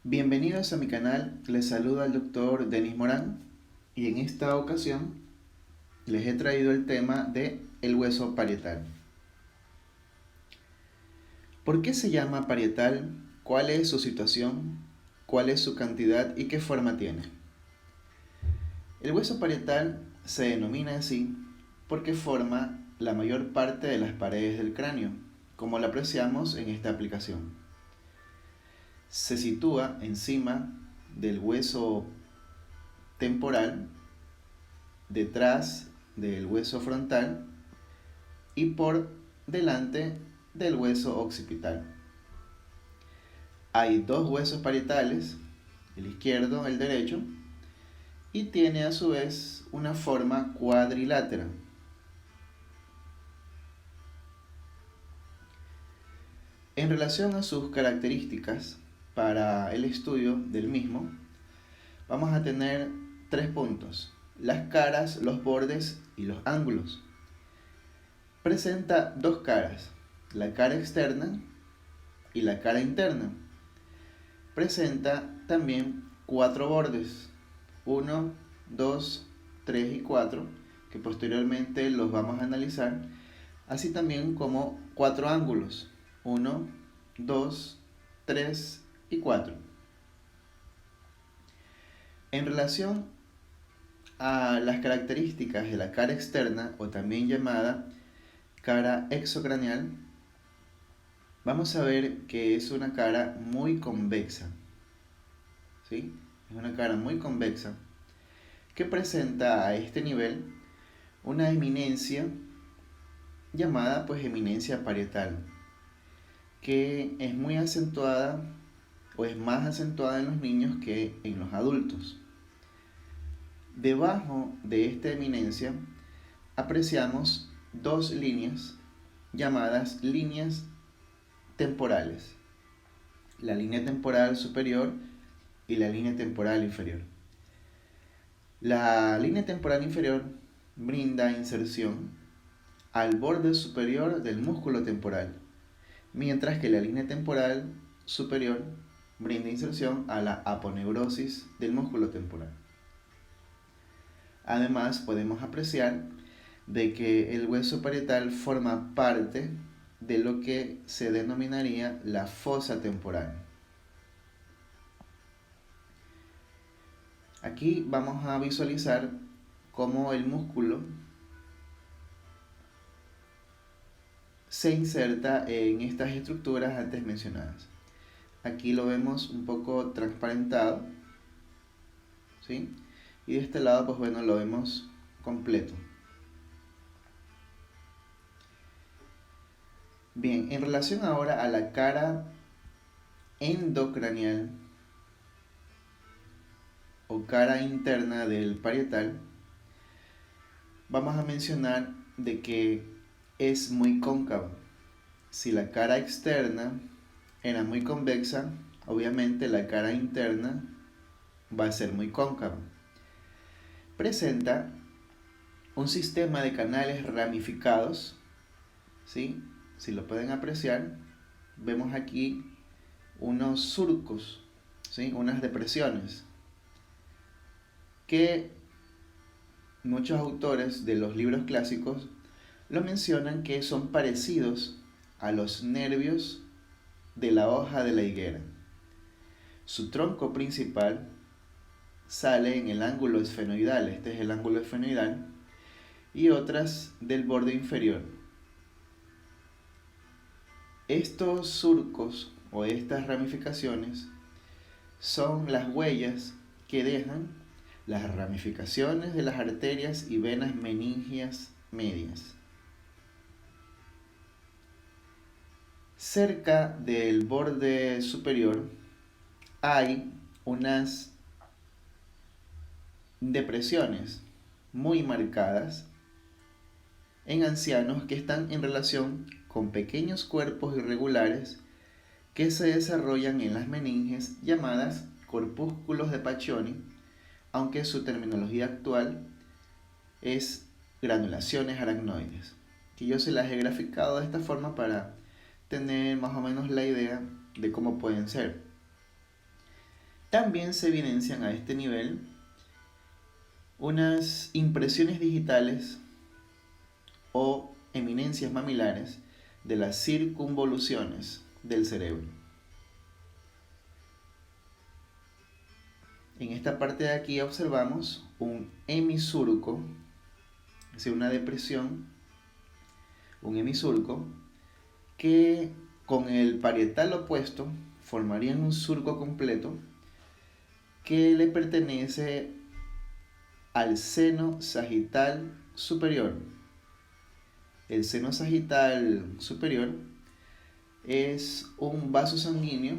Bienvenidos a mi canal, les saluda el doctor Denis Morán y en esta ocasión les he traído el tema de el hueso parietal. ¿Por qué se llama parietal? ¿Cuál es su situación? ¿Cuál es su cantidad y qué forma tiene? El hueso parietal se denomina así porque forma la mayor parte de las paredes del cráneo, como lo apreciamos en esta aplicación. Se sitúa encima del hueso temporal, detrás del hueso frontal y por delante del hueso occipital. Hay dos huesos parietales, el izquierdo, el derecho, y tiene a su vez una forma cuadrilátera. En relación a sus características para el estudio del mismo, vamos a tener tres puntos: las caras, los bordes y los ángulos. Presenta dos caras, la cara externa y la cara interna. Presenta también cuatro bordes, 1, 2, 3 y 4, que posteriormente los vamos a analizar, así también como cuatro ángulos, 1, 2, 3 y 4. En relación a las características de la cara externa, o también llamada cara exocraneal, vamos a ver que es una cara muy convexa, ¿sí? Es una cara muy convexa que presenta a este nivel una eminencia llamada eminencia parietal, que es muy acentuada o es más acentuada en los niños que en los adultos. Debajo de esta eminencia apreciamos dos líneas llamadas líneas temporales, la línea temporal superior y la línea temporal inferior. La línea temporal inferior brinda inserción al borde superior del músculo temporal, mientras que la línea temporal superior brinda inserción a la aponeurosis del músculo temporal. Además, podemos apreciar de que el hueso parietal forma parte de lo que se denominaría la fosa temporal. Aquí vamos a visualizar cómo el músculo se inserta en estas estructuras antes mencionadas. Aquí lo vemos un poco transparentado, ¿sí? Y de este lado, lo vemos completo. Bien, en relación ahora a la cara endocraneal o cara interna del parietal, vamos a mencionar de que es muy cóncava. Si la cara externa era muy convexa, obviamente la cara interna va a ser muy cóncava. Presenta un sistema de canales ramificados, ¿sí? Si lo pueden apreciar, vemos aquí unos surcos, ¿sí? Unas depresiones que muchos autores de los libros clásicos lo mencionan que son parecidos a los nervios de la hoja de la higuera. Su tronco principal sale en el ángulo esfenoidal, este es el ángulo esfenoidal, y otras del borde inferior. Estos surcos o estas ramificaciones son las huellas que dejan las ramificaciones de las arterias y venas meningias medias. Cerca del borde superior hay unas depresiones muy marcadas en ancianos que están en relación con pequeños cuerpos irregulares que se desarrollan en las meninges llamadas corpúsculos de Paccioni, aunque su terminología actual es granulaciones aracnoides, que yo se las he graficado de esta forma para tener más o menos la idea de cómo pueden ser. También se evidencian a este nivel unas impresiones digitales o eminencias mamilares de las circunvoluciones del cerebro. En esta parte de aquí observamos un hemisurco, es decir, una depresión, un hemisurco, que con el parietal opuesto formarían un surco completo que le pertenece al seno sagital superior. El seno sagital superior es un vaso sanguíneo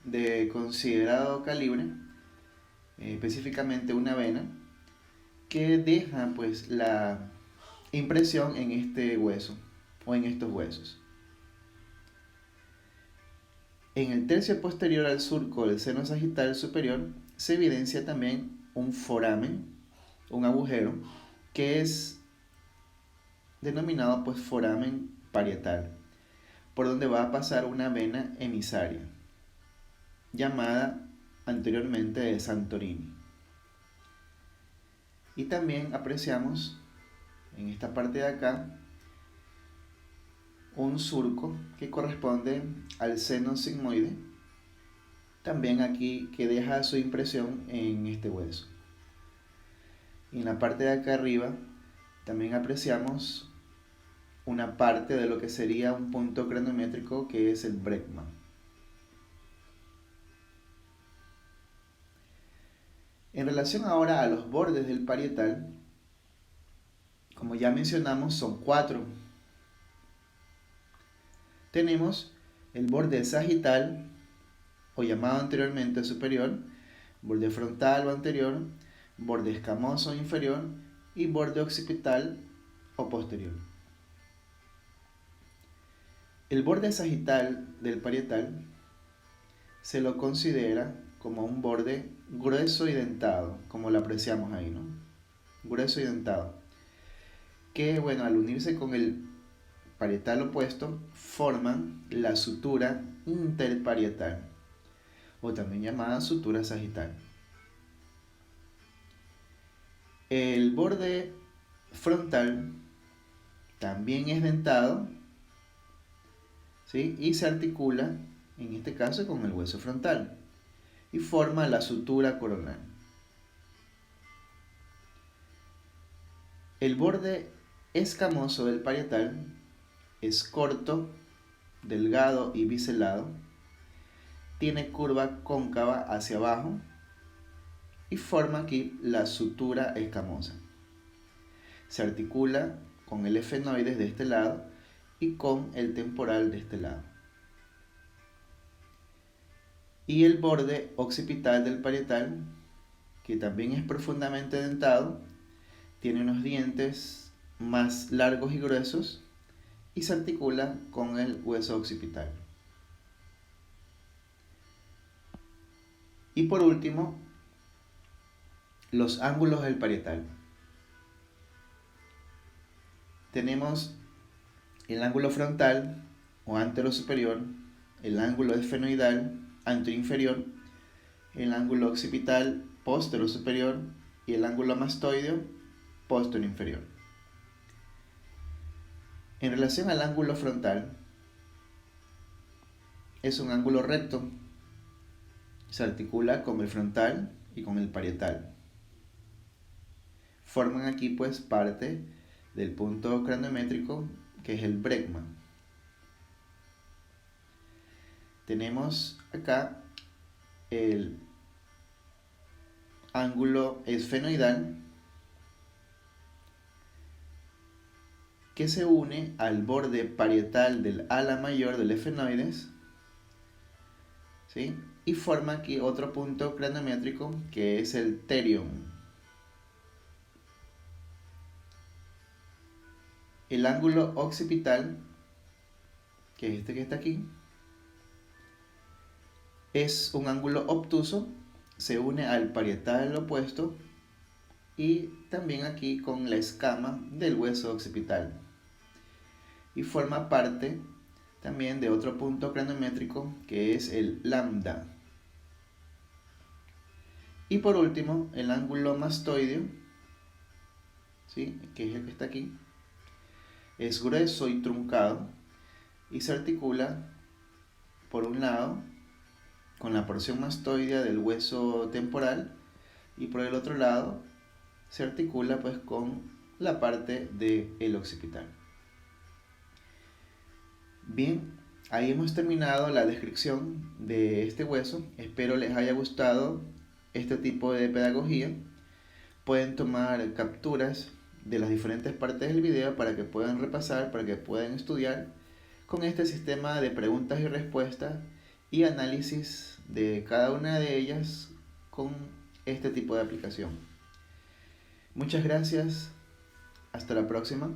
de considerado calibre, específicamente una vena, que deja pues la impresión en este hueso o en estos huesos. En el tercio posterior al surco del seno sagital superior se evidencia también un foramen, un agujero, que es denominado pues foramen parietal, por donde va a pasar una vena emisaria, llamada anteriormente de Santorini. Y también apreciamos en esta parte de acá un surco que corresponde al seno sigmoide, también aquí que deja su impresión en este hueso. Y en la parte de acá arriba también apreciamos una parte de lo que sería un punto craniométrico, que es el brecma. En relación ahora a los bordes del parietal, como ya mencionamos, son 4. Tenemos el borde sagital, o llamado anteriormente superior, borde frontal o anterior, borde escamoso inferior y borde occipital o posterior. El borde sagital del parietal se lo considera como un borde grueso y dentado, como lo apreciamos ahí, ¿no? Grueso y dentado, que bueno, al unirse con el parietal opuesto, forman la sutura interparietal, o también llamada sutura sagital. El borde frontal también es dentado, ¿sí? Y se articula, en este caso, con el hueso frontal y forma la sutura coronal. El borde escamoso del parietal es corto, delgado y biselado, tiene curva cóncava hacia abajo y forma aquí la sutura escamosa. Se articula con el efenoides de este lado y con el temporal de este lado. Y el borde occipital del parietal, que también es profundamente dentado, tiene unos dientes más largos y gruesos y se articula con el hueso occipital. Y por último, los ángulos del parietal. Tenemos el ángulo frontal o anterosuperior, el ángulo esfenoidal anteroinferior, el ángulo occipital posterosuperior y el ángulo mastoideo posteroinferior. En relación al ángulo frontal, es un ángulo recto, se articula con el frontal y con el parietal. Forman aquí pues parte del punto craniométrico, que es el brecma. Tenemos acá el ángulo esfenoidal, que se une al borde parietal del ala mayor del efenoides, ¿sí? Y forma aquí otro punto craniométrico, que es el terion. El ángulo occipital, que es este que está aquí, es un ángulo obtuso, se une al parietal opuesto y también aquí con la escama del hueso occipital, y forma parte también de otro punto craniométrico, que es el lambda. Y por último, el ángulo mastoideo, ¿sí? Que es el que está aquí, es grueso y truncado y se articula por un lado con la porción mastoidea del hueso temporal y por el otro lado se articula pues con la parte del occipital. Bien, ahí hemos terminado la descripción de este hueso. Espero les haya gustado este tipo de pedagogía. Pueden tomar capturas de las diferentes partes del video para que puedan repasar, para que puedan estudiar con este sistema de preguntas y respuestas y análisis de cada una de ellas con este tipo de aplicación. Muchas gracias. Hasta la próxima.